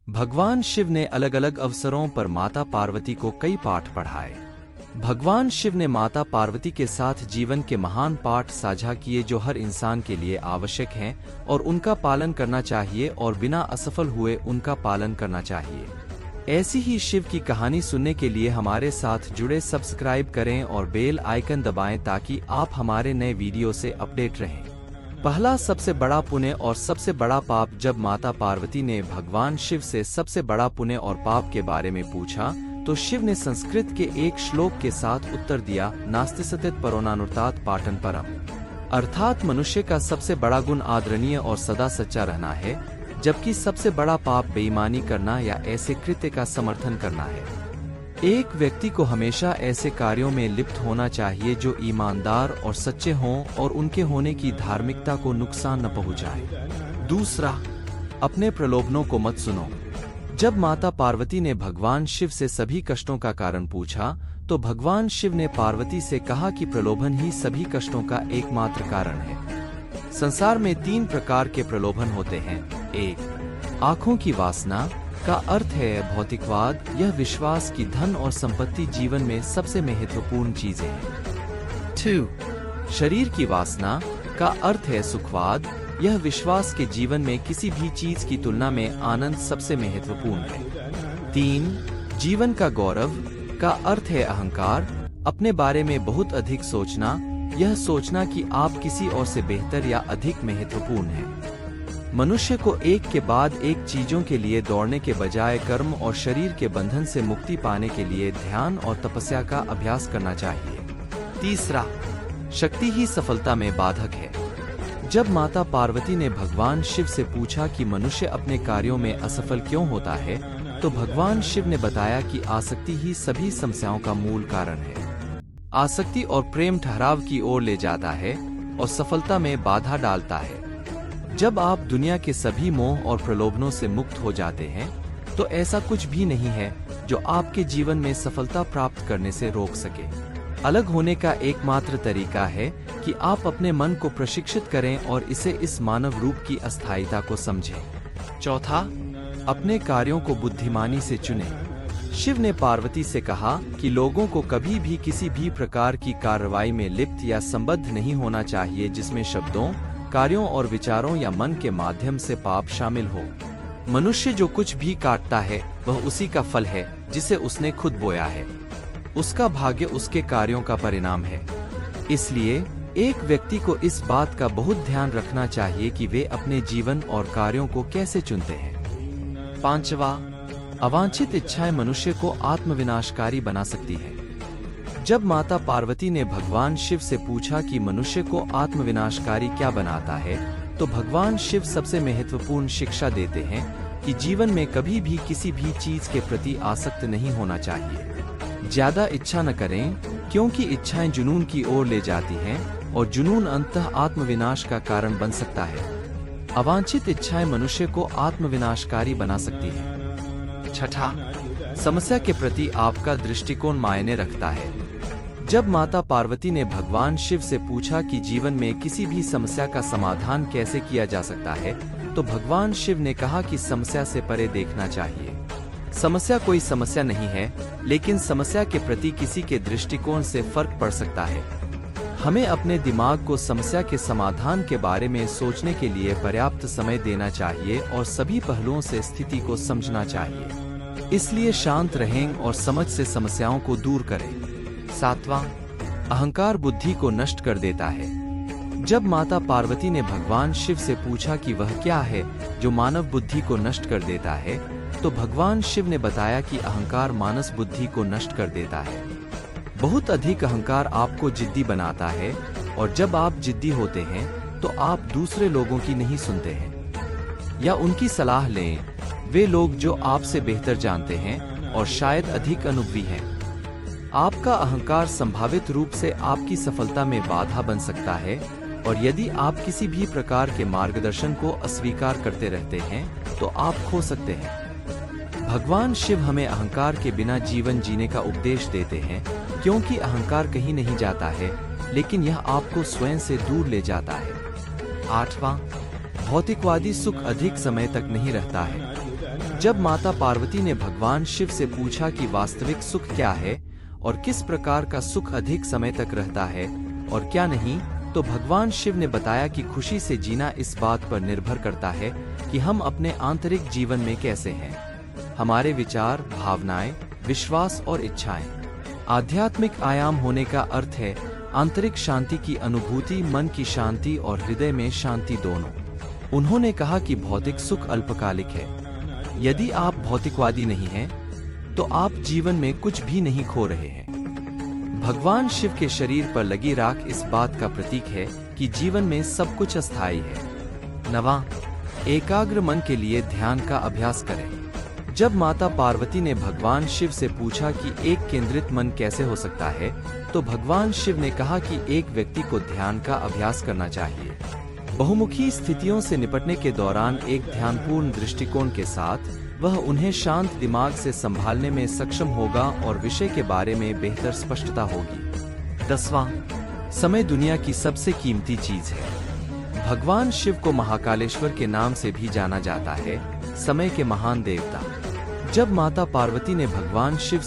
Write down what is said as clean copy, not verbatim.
भगवान शिव ने अलग अलग अवसरों पर माता पार्वती को कई पाठ पढ़ाए। भगवान शिव ने माता पार्वती के साथ जीवन के महान पाठ साझा किए जो हर इंसान के लिए आवश्यक हैं और उनका पालन करना चाहिए और बिना असफल हुए उनका पालन करना चाहिए। ऐसी ही शिव की कहानी सुनने के लिए हमारे साथ जुड़े, सब्सक्राइब करें और बेल आइकन दबाएं ताकि आप हमारे नए वीडियो से अपडेट रहें। पहला सबसे बड़ा पुण्य और सबसे बड़ा पाप। जब माता पार्वती ने भगवान शिव से सबसे बड़ा पुण्य और पाप के बारे में पूछा तो शिव ने संस्कृत के एक श्लोक के साथ उत्तर दिया, नास्ति सत्यत परोनानुर्तात पाटन परम। अर्थात मनुष्य का सबसे बड़ा गुण आदरणीय और सदा सच्चा रहना है, जबकि सबसे बड़ा पाप बेईमानी करना या ऐसे कृत्य का समर्थन करना है। एक व्यक्ति को हमेशा ऐसे कार्यों में लिप्त होना चाहिए जो ईमानदार और सच्चे हों और उनके होने की धार्मिकता को नुकसान न पहुंचाए। दूसरा, अपने प्रलोभनों को मत सुनो। जब माता पार्वती ने भगवान शिव से सभी कष्टों का कारण पूछा तो भगवान शिव ने पार्वती से कहा कि प्रलोभन ही सभी कष्टों का एकमात्र कारण है। संसार में 3 प्रकार के प्रलोभन होते हैं। 1. आंखों की वासना का अर्थ है भौतिकवाद, यह विश्वास की धन और संपत्ति जीवन में सबसे महत्वपूर्ण चीजें हैं। 2. शरीर की वासना का अर्थ है सुखवाद, यह विश्वास के जीवन में किसी भी चीज की तुलना में आनंद सबसे महत्वपूर्ण है। 3. जीवन का गौरव का अर्थ है अहंकार, अपने बारे में बहुत अधिक सोचना, यह सोचना कि आप किसी और से बेहतर या अधिक महत्वपूर्ण हैं। मनुष्य को एक के बाद एक चीजों के लिए दौड़ने के बजाय कर्म और शरीर के बंधन से मुक्ति पाने के लिए ध्यान और तपस्या का अभ्यास करना चाहिए। तीसरा, शक्ति ही सफलता में बाधक है। जब माता पार्वती ने भगवान शिव से पूछा कि मनुष्य अपने कार्यों में असफल क्यों होता है, तो भगवान शिव ने बताया कि आसक्ति ही सभी समस्याओं का मूल कारण है। आसक्ति और प्रेम ठहराव की ओर ले जाता है और सफलता में बाधा डालता है। जब आप दुनिया के सभी मोह और प्रलोभनों से मुक्त हो जाते हैं तो ऐसा कुछ भी नहीं है जो आपके जीवन में सफलता प्राप्त करने से रोक सके। अलग होने का एकमात्र तरीका है कि आप अपने मन को प्रशिक्षित करें और इसे इस मानव रूप की अस्थायीता को समझें। चौथा, अपने कार्यों को बुद्धिमानी से चुनें। शिव ने पार्वती से कहा कि लोगों को कभी भी किसी भी प्रकार की कार्रवाई में लिप्त या संबद्ध नहीं होना चाहिए जिसमें शब्दों, कार्यों और विचारों या मन के माध्यम से पाप शामिल हो। मनुष्य जो कुछ भी काटता है वह उसी का फल है जिसे उसने खुद बोया है। उसका भाग्य उसके कार्यों का परिणाम है। इसलिए एक व्यक्ति को इस बात का बहुत ध्यान रखना चाहिए कि वे अपने जीवन और कार्यों को कैसे चुनते हैं। पांचवा, अवांछित इच्छाएं मनुष्य को आत्मविनाशकारी बना सकती है। जब माता पार्वती ने भगवान शिव से पूछा कि मनुष्य को आत्मविनाशकारी क्या बनाता है, तो भगवान शिव सबसे महत्वपूर्ण शिक्षा देते हैं कि जीवन में कभी भी किसी भी चीज के प्रति आसक्त नहीं होना चाहिए। ज्यादा इच्छा न करें, क्योंकि इच्छाएं जुनून की ओर ले जाती हैं और जुनून अंततः आत्मविनाश का कारण बन सकता है। अवांछित इच्छाएं मनुष्य को आत्मविनाशकारी बना सकती है। छठा, समस्या के प्रति आपका दृष्टिकोण मायने रखता है। जब माता पार्वती ने भगवान शिव से पूछा कि जीवन में किसी भी समस्या का समाधान कैसे किया जा सकता है, तो भगवान शिव ने कहा कि समस्या से परे देखना चाहिए। समस्या कोई समस्या नहीं है, लेकिन समस्या के प्रति किसी के दृष्टिकोण से फर्क पड़ सकता है। हमें अपने दिमाग को समस्या के समाधान के बारे में सोचने के लिए पर्याप्त समय देना चाहिए और सभी पहलुओं से स्थिति को समझना चाहिए। इसलिए शांत रहें और समझ से समस्याओं को दूर करें। 7वां, अहंकार बुद्धि को नष्ट कर देता है। जब माता पार्वती ने भगवान शिव से पूछा कि वह क्या है जो मानव बुद्धि को नष्ट कर देता है, तो भगवान शिव ने बताया कि अहंकार मानस बुद्धि को नष्ट कर देता है। बहुत अधिक अहंकार आपको जिद्दी बनाता है और जब आप जिद्दी होते हैं तो आप दूसरे लोगों की नहीं सुनते हैं या उनकी सलाह लें। वे लोग जो आपसे बेहतर जानते हैं और शायद अधिक अनुभवी हैं। आपका अहंकार संभावित रूप से आपकी सफलता में बाधा बन सकता है और यदि आप किसी भी प्रकार के मार्गदर्शन को अस्वीकार करते रहते हैं तो आप खो सकते हैं। भगवान शिव हमें अहंकार के बिना जीवन जीने का उपदेश देते हैं, क्योंकि अहंकार कहीं नहीं जाता है, लेकिन यह आपको स्वयं से दूर ले जाता है। 8वां, भौतिकवादी सुख अधिक समय तक नहीं रहता है। जब माता पार्वती ने भगवान शिव से पूछा कि वास्तविक सुख क्या है और किस प्रकार का सुख अधिक समय तक रहता है और क्या नहीं, तो भगवान शिव ने बताया कि खुशी से जीना इस बात पर निर्भर करता है कि हम अपने आंतरिक जीवन में कैसे हैं। हमारे विचार, भावनाएं, विश्वास और इच्छाएं। आध्यात्मिक आयाम होने का अर्थ है आंतरिक शांति की अनुभूति, मन की शांति और हृदय में शांति दोनों। उन्होंने कहा कि भौतिक सुख अल्पकालिक है। यदि आप भौतिकवादी नहीं हैं, तो आप जीवन में कुछ भी नहीं खो रहे हैं। भगवान शिव के शरीर पर लगी राख इस बात का प्रतीक है कि जीवन में सब कुछ अस्थायी है। 9वां, एकाग्र मन के लिए ध्यान का अभ्यास करें। जब माता पार्वती ने भगवान शिव से पूछा कि एक केंद्रित मन कैसे हो सकता है, तो भगवान शिव ने कहा कि एक व्यक्ति को ध्यान का अभ्यास करना चाहिए। बहुमुखी स्थितियों से निपटने के दौरान एक ध्यानपूर्ण दृष्टिकोण के साथ वह उन्हें शांत दिमाग से संभालने में सक्षम होगा और विषय के बारे में बेहतर स्पष्टता होगी। 10वां, समय दुनिया की सबसे कीमती चीज है। भगवान शिव को महाकालेश्वर के नाम से भी जाना जाता है, समय के महान देवता। जब माता पार्वती ने भगवान शिव से